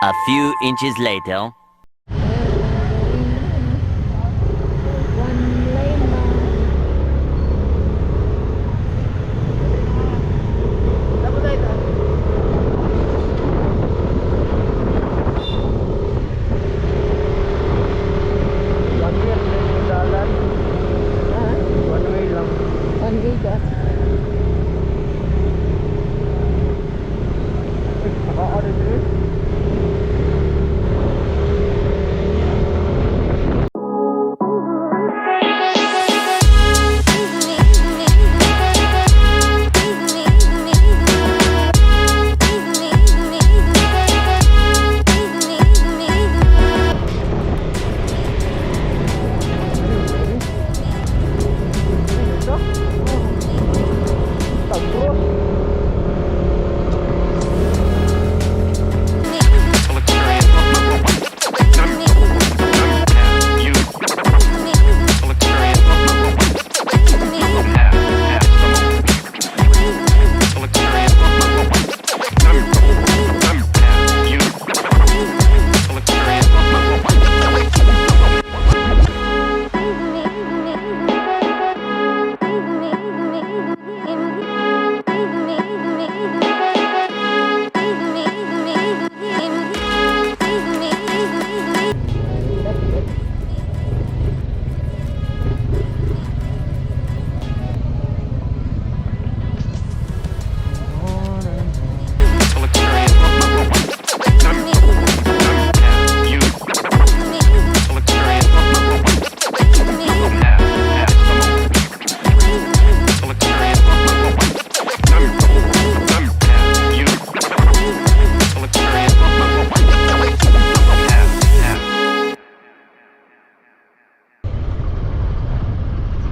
A few inches later. One lane na. One way lang. One way ka. Ako rin.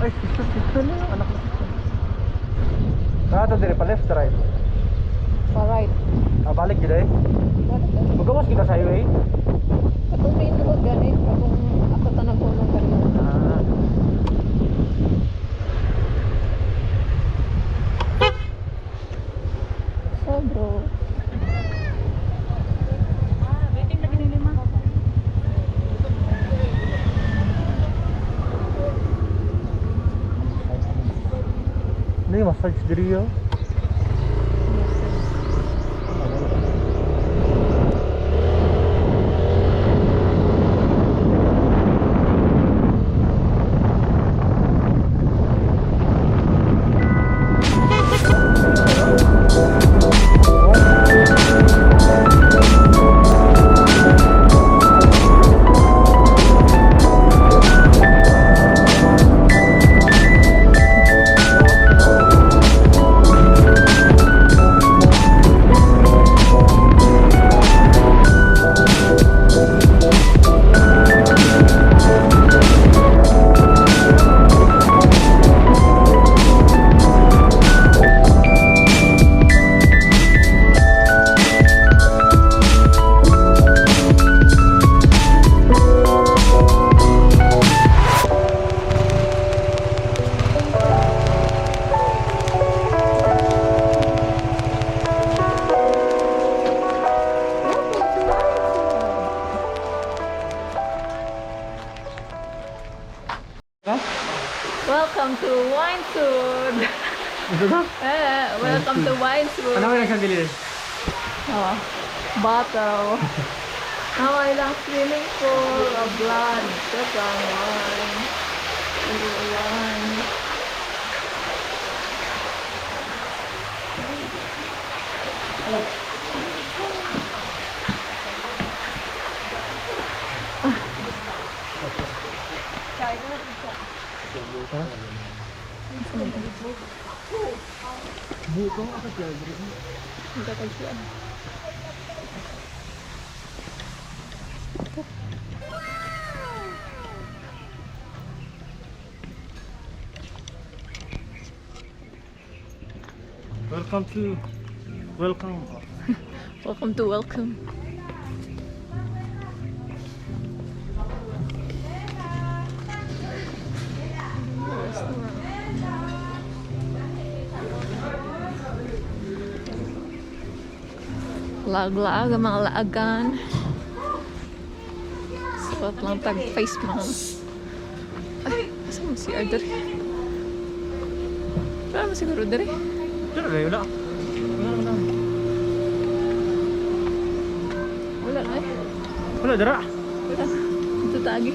Ay, sister na yung anak na sister. Ito dire pa left, right. Pa right. Balik gila eh. Magawas kita sa highway. Katong main road gani. Katong ako tanang kulong kanina. So bro. Waiting lagi ni lima. Ini massage diri yo. Welcome to Wineswood. Ito ba? Welcome to Wineswood. Ano yung isang bilhin? Oh, bottle. Now ilang swimming pool of blood. Second one. One. Buko apa siya? Hindi ka siya. Welcome to welcome. Welcome to welcome. Lag-lag ang mga laagan. Suot lang tag face mask. Ay, asa mo si Arder? Wala mo siguro dere. Dara na, wala. Wala na eh. Wala, dara. Wala. Ito tagi.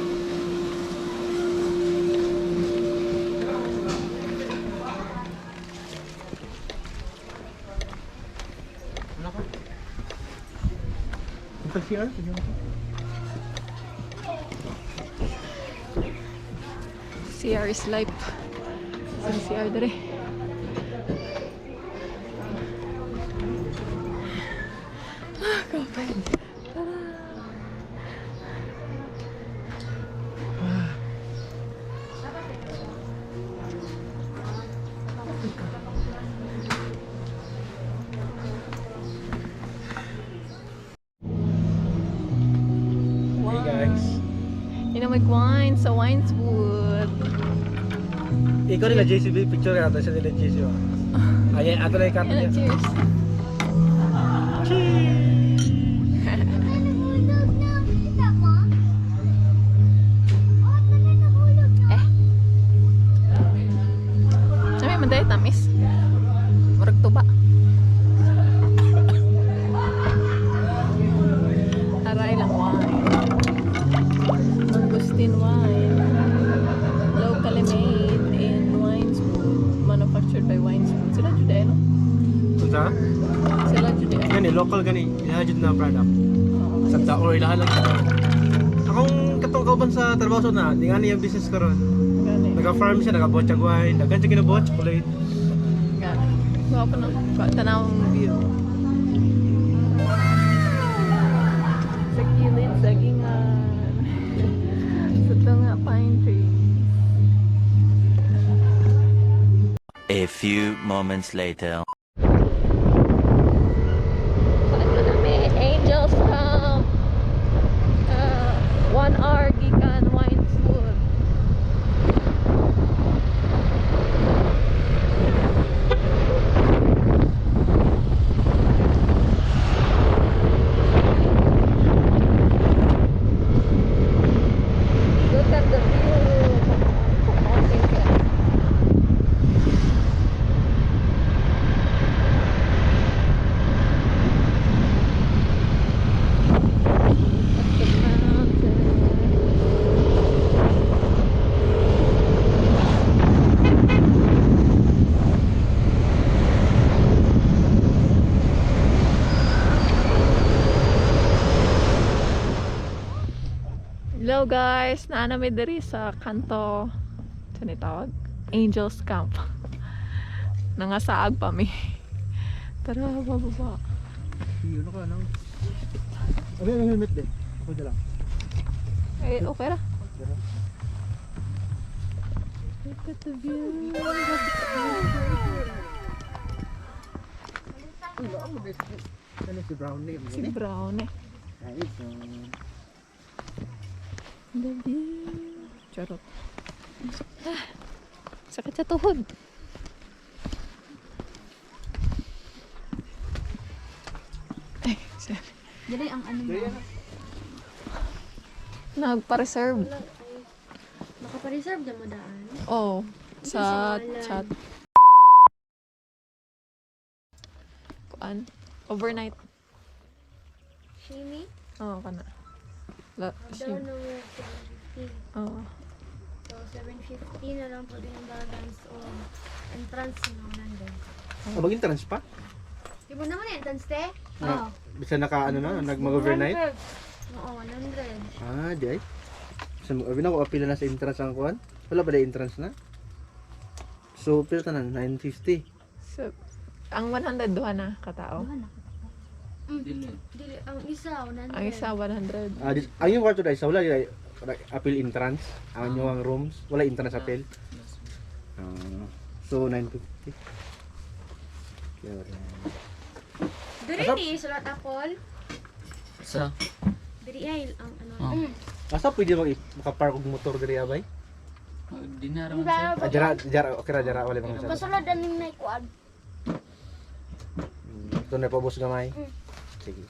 Wala ka. Ang tag-CR? CR is life. Sa CR dere. Ah, kapag. Hey guys. Inamag-wine sa Wineswood. Ikaw nila JCB picture ka natin sa nila JCB. Ay, ato na ikat Yan, niya. cheers. Eh. Ay, manday tamis. Murag tuba. Aray lang wine. Augustine wine. Locally made in Wineswood. Manufactured by Wineswood. Sila jude, no? Sa? Sila jude. Gani, local gani. Ilahajud na product. Sa or ilahan lang siya. Akong katong kauban sa trabaho so na, di nga niya business karon. Gani. Naka-farm siya, naka-botchag wine, daghan siya ginabot, chocolate. Gani. Gwapo na. Tanawang view. Sa kilid, sagingan. Sa tunga pine tree. A few moments later. Paano namin? Angels Camp. 1 hour gikan Wineswood. Look at the view. Mountain camp. Hello guys, naanami diri sa kanto sa tawag Angels Camp. Nangasaag pa mi. Tara, bababa. Yun ka nang. Okay, ang helmet din. Ako lang. Eh, okay ra. Look at the view. Ano si Brownie? Si Brown eh. The view. Charot. Ah, sakit sa tuhod. Ay, sorry. Dili ang ano mo. Nagpa-reserve. Nakapareserve na mo daan. Oh, sa Hindi siya chat. Kuan? Overnight. Shimi? Oo, kana. La, Down na mo 750. Oo. So 750 na lang po din ang balance o entrance na nandun. Ah, mag-entrance pa? Di ba naman entrance te? Na, bisa naka ano na, nag-overnight? Oo, 100. Ah, di ay. Sa abi na ko apila na sa entrance ang kuan. Wala ba na entrance na? So, pila tanan 950. So, ang 100 duha na katao. Dili, ang isa 100. Ang isa 100. Ah, ang yung kwarto dai sa wala dai appeal entrance. Ang yung rooms, wala entrance appeal. Ah, so 950. Kaya Diri ni sulat apol. Sa? Diri ay ang ano. Oh. asa pwede maka-park og motor diri abay? Dinara man siya. Ah, jara, okay ra jara wala mga sa. Masulod ani nay kuan. Ito na pa boss gamay. Sige.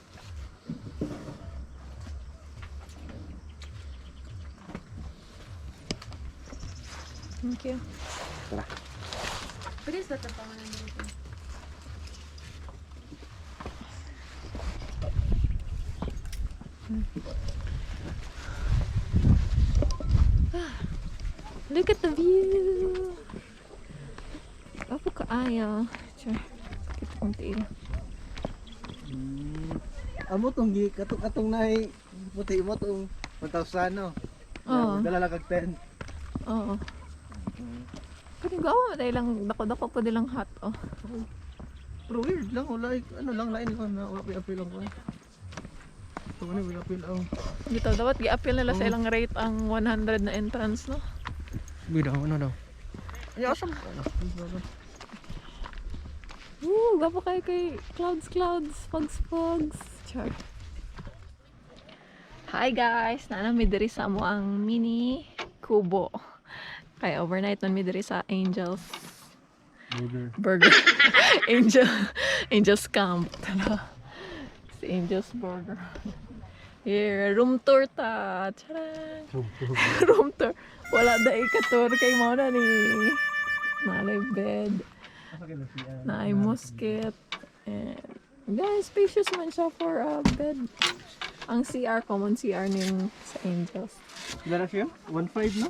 Thank you. Tara. Pwede sa tapangan dito. Look at the view. Apa kaayo? Sure. Kita kong tiil. Amo tong katong nay puti mo tong 1,000 no. Oo. Dala lang kag 10. Oo. Pero gawa dahil lang dako-dako pa dilang hot oh. Pero weird lang wala ano lang lain ko na wala apil lang ko. Ito ano wala apil ang. Dito dapat gi-appeal nila sa ilang rate ang 100 na entrance no. Bida ano daw. Ay asam. Gapo kayo kay clouds, fogs. Char. Hi guys, naanami diri sa mo ang mini kubo. Kaya overnight man mi diri sa Angels Burger. Angels Camp. Si Angels Burger. Here, room tour ta. Tcharan! Room tour. Wala da ikatur kay mo na ni. Nalay bed. Naay mosquito. And guys, spacious man siya for a bed. Ang CR, common CR ning sa Angels. Dala siya 1,500 no?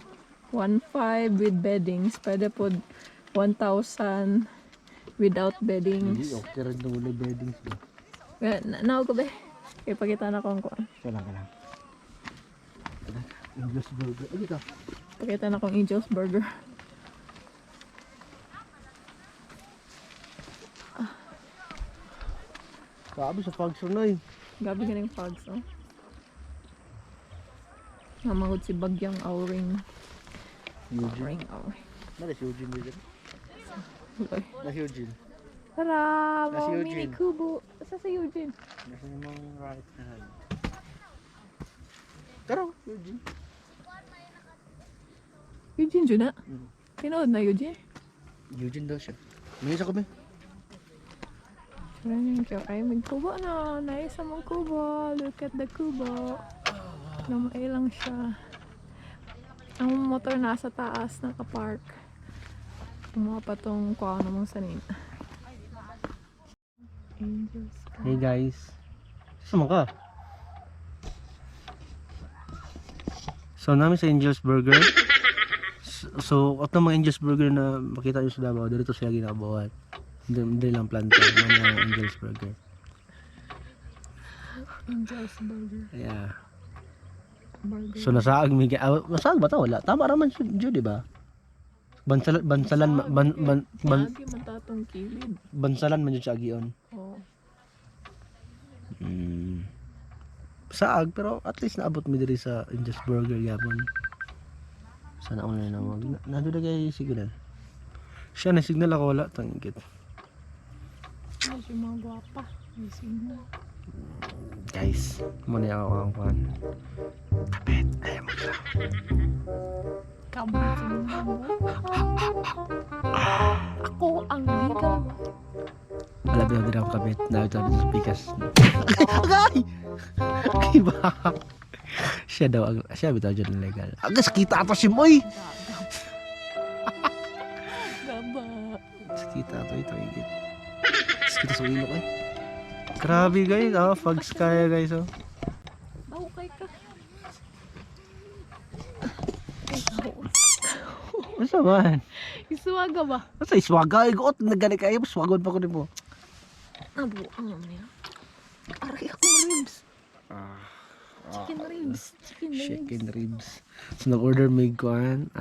1,500 with beddings. Pwede po 1,000 without beddings. Okay rin daw wala beddings. Now ko ba? Ipakita na ko ang kuan. Kailang. English burger. Ano ka? Pakita na kong Angel's Burger. Sabi sa function na eh. Gabi ka ng fogs, oh. Namangod si Bagyang Auring. Eugene. Auring. Nala si Eugene dito. Uy. Nala si Eugene. Tara! Nasa Wow, Eugene. mini kubo. Asa sa Eugene? Nasa namang right hand. Tara, Eugene. Eugene dyan na? Mm. Pinood na Eugene? Eugene daw siya. May isa kami. Ay, may kubo na. Naisa mong kubo. Look at the kubo. Namay lang siya. Ang motor nasa taas, nakapark. Kumuha pa tong kuha namang sanin. Angels Camp. Hey guys. Saan ka? So, namin sa Angel's Burger. So, at mga Angel's Burger na makita nyo sa Davao, dito sila ginagawa. Hindi lang planta. Ano yung Angel's Burger. Angel's Burger. Yeah. Burger. So, nasaag ba ito? Wala. Tama naman siya, di ba? Bansalan Lagi man tatong kilid. bansalan man yun siya agion. Oo. Saag, pero at least naabot mi diri sa Angel's Burger yapon. Sana ako na nawag. Nado na kay signal. Siya na signal ako wala tanggit. Ano siya mga gwapa. May signal. Guys, muna ako ang kwan. Kapit, ayaw mo lang. Kabot sa mga Ako ang legal. Alam mo din ako kapit. Dahil ito sa pikas. Agay! Iba. Siya bitaw dyan ng legal. Agas, kita ato si Moy! Gaba. Kita ato ito. Kita sa ilok eh. Grabe guys, fogs kaya guys oh. Bahukay ka. Masa man? Isuwaga ba? Masa iswaga? Igot, nagani kayo, swagon pa ko din mo. Nabuang niya. Aray akong ribs. Chicken ribs. Chicken ribs. So nag-order may kuan,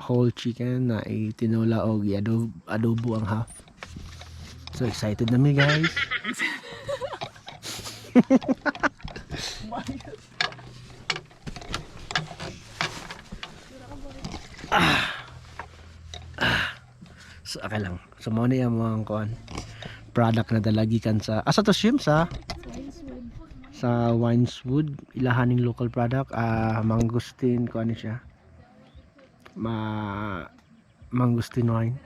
whole chicken na itinula o adobo ang half. So excited na mi guys. So okay lang. So mo na yung mga kuan product na dalagikan sa asa to shim sa Wineswood, ilahaning local product, mangustin ko ano siya, mangustin wine.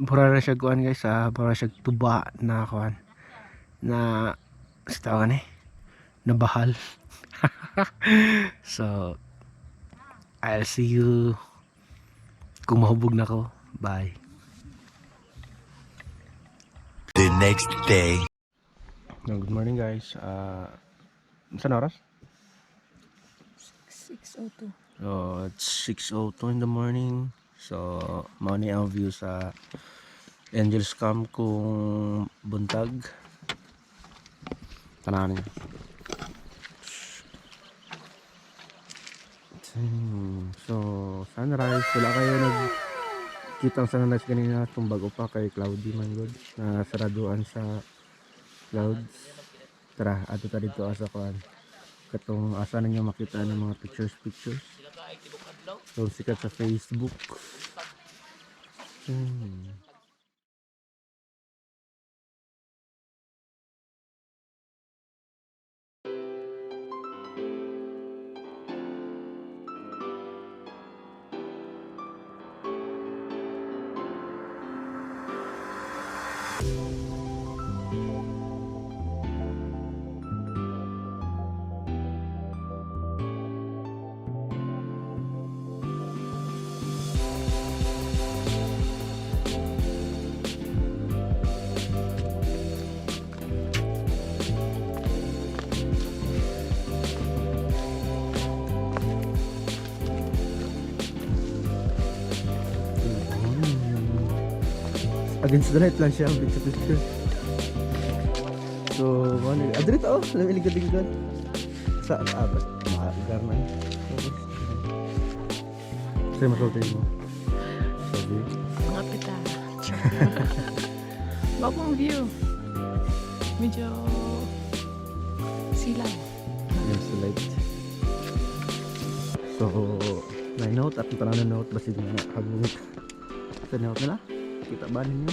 Pura na siya kuan guys, pura siya tuba na kuan na sa tawagan na bahal. So I'll see you kung mahubog na ako. Bye. The next day. Good morning guys. Saan oras? 6:02. It's 6:02 in the morning. So, mauni ang view sa Angels Camp kung buntag. Tanahan niyo. So, sunrise. Wala kayo nagkita ang sunrise kanina kung bago pa kay cloudy man good. Na saraduan sa clouds. Tara, ato ta dito asa kuan. Katong asa ninyo makita ng mga pictures. So, sikat sa Facebook. Against the light lang siya, picture. So, ano, adrit oh, lamig-ligad. Sa abat, maagar na. Sa'yo masultay mo. Sabi. Mga pita. Bagong view. Medyo silang. Against the light. So, may note at ito na note basig na hagungit. Sa note nila. Kita ba ninyo?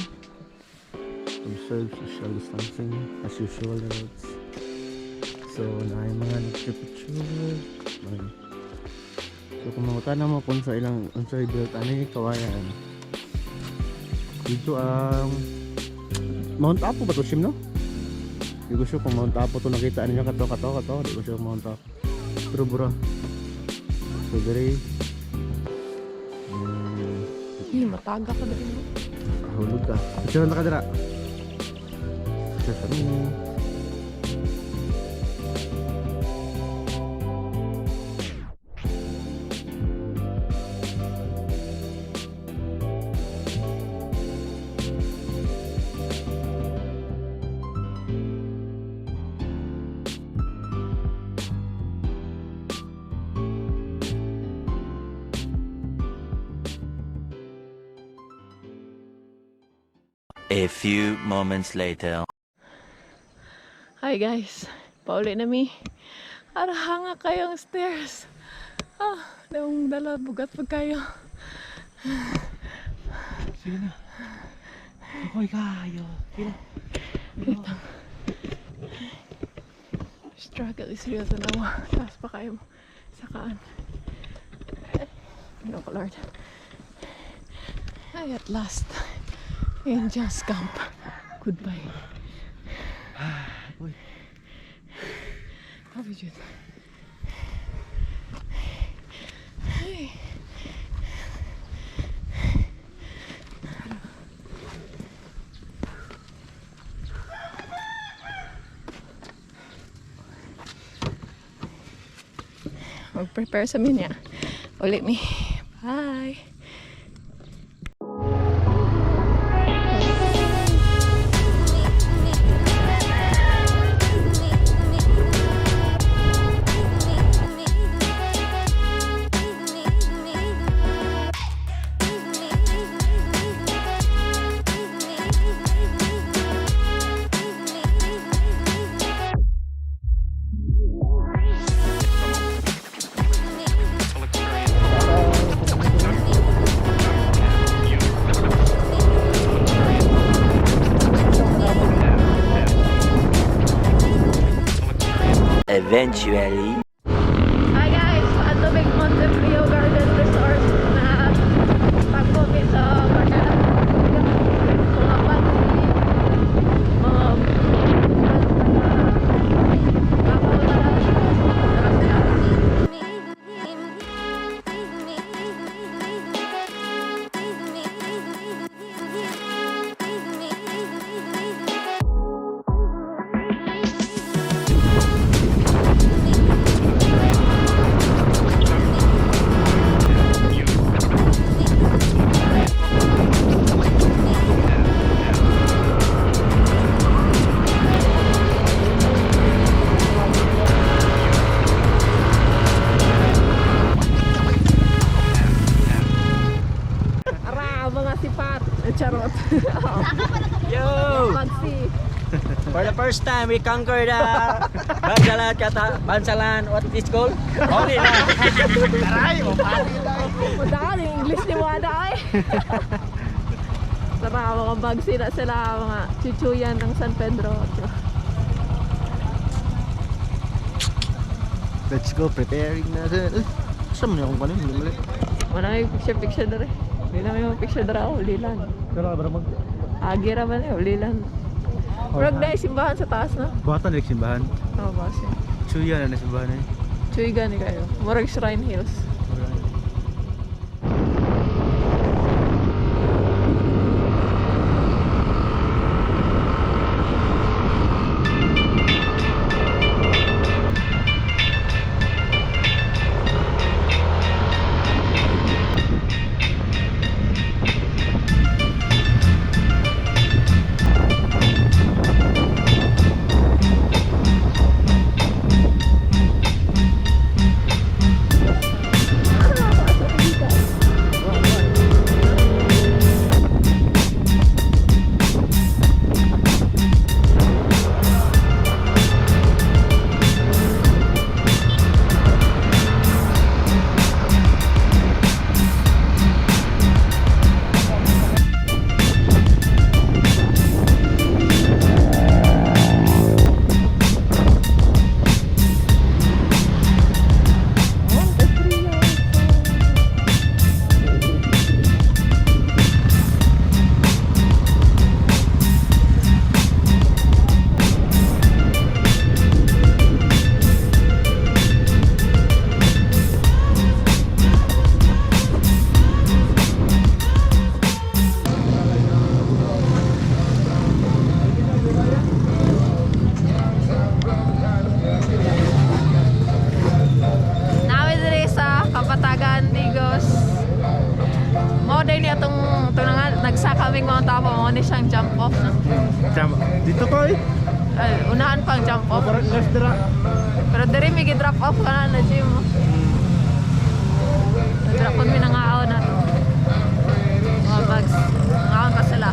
Observe social distancing as usual notes. So, na yung mga nagpipicture. So, kung makutan na mo kung sa ilang unsay built ano yung kawayan. Dito ang Mount Apo ba to, Shim, no? Di ko sure kung Mount Apo to nakita ninyo kato. Di ko sure Mount Apo. Pero bro. So, very Mataga ka dali mo. hulog ka. Picture na ka dira. Picture sa mo. A few moments later. Hi guys. Pauli na mi. Arahanga kayong stairs. Daong dala bugat pag kayo. Sige na. Ako'y kayo. Sige na. Struggle is real sa nawa. Taas pa kayo sakaan. No, Lord. Ay, at last. Angels Camp. Goodbye. Boy. How are you? Ay. Mag-prepare sa minya. Ulit mi. Bye. Eventually. Hi guys! Paatubig Montefrio Garden Resort na pagkopi sa Barcalan. Mga pagkopi. For the first time, we conquered Bansalan, what is called? Only na. Punta ka, English ni Wada ay. Tara, mga bag sila, mga chuchuyan ng San Pedro. Let's go, preparing na. Saan mo niya kung kanin? Hindi Wala yung picture na rin. Hindi naman yung picture na ako, ulilan. Pero ka ba mag... Agi ra ba na, ulilan. Murag na yung simbahan sa taas na. Bata na simbahan. Oo, base. Chuya na simbahan eh. Chuy gani kayo. Murag Shrine Hills. kaming mga tao mo ni siyang jump off no? Dito ko eh. Ay, unahan pang jump off. Parang left dira. Pero diri may drop off ka na gym. Drop on mi nangaaw na to. Mga bags. Nangaon pa sila.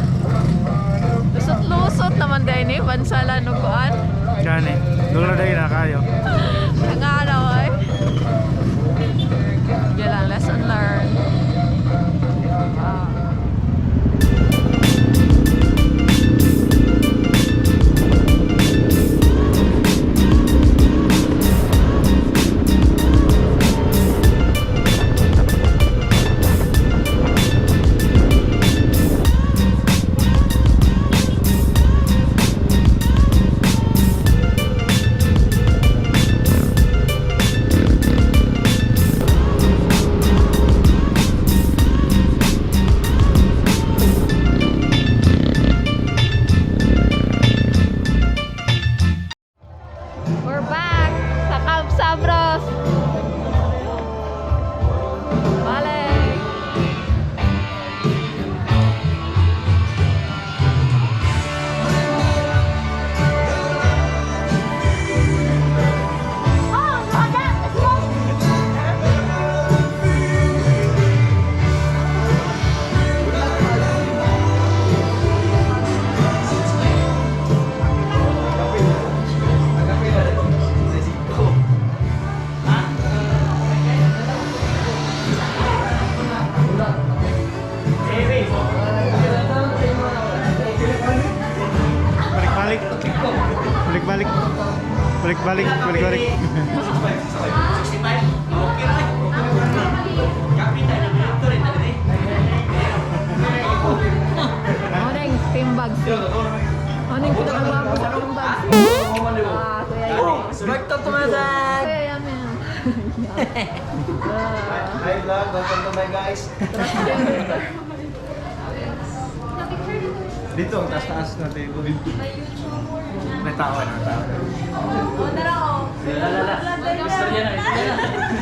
Lusot-lusot naman dahil ni bansala nuguan. Gani. Dula dahil na kayo. Nangaalaw ay. Yan lang, lesson learned. We're back sa Camp Sabros. Balik. Balik. Morning, team bags. Morning, pinakagwapo sa team bags. Kuya yan. Smart to tumasan! Kuya yan yan. Hi vlog, welcome to my guys. Dito ang taas na table. May tao. Istorya na.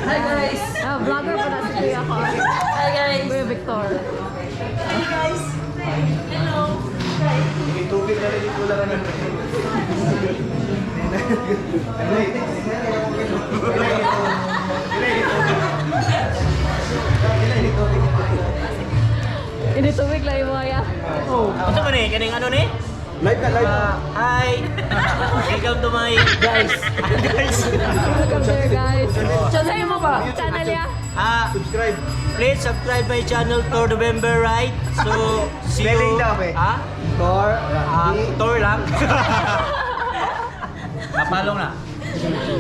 Hi guys! Vlogger pa na si Kuya ko. Hi guys! Kuya Victor. Hi guys! Hello! May tubig na rin yung lang ng Ini tubig lang yung mga. Ito man eh, kaning ano ni? Live na live. Hi! Welcome to my guys. Welcome there, guys. Sa'yo mo ba? Channel ya? Subscribe. Please subscribe my channel Tor November, right? So, see you. Spelling daw, eh. Ha? Tor lang. Napalong na.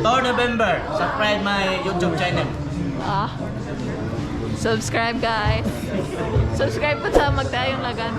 Tor November. Subscribe my YouTube channel. Subscribe, guys. Subscribe po sa Magdayong Lagan.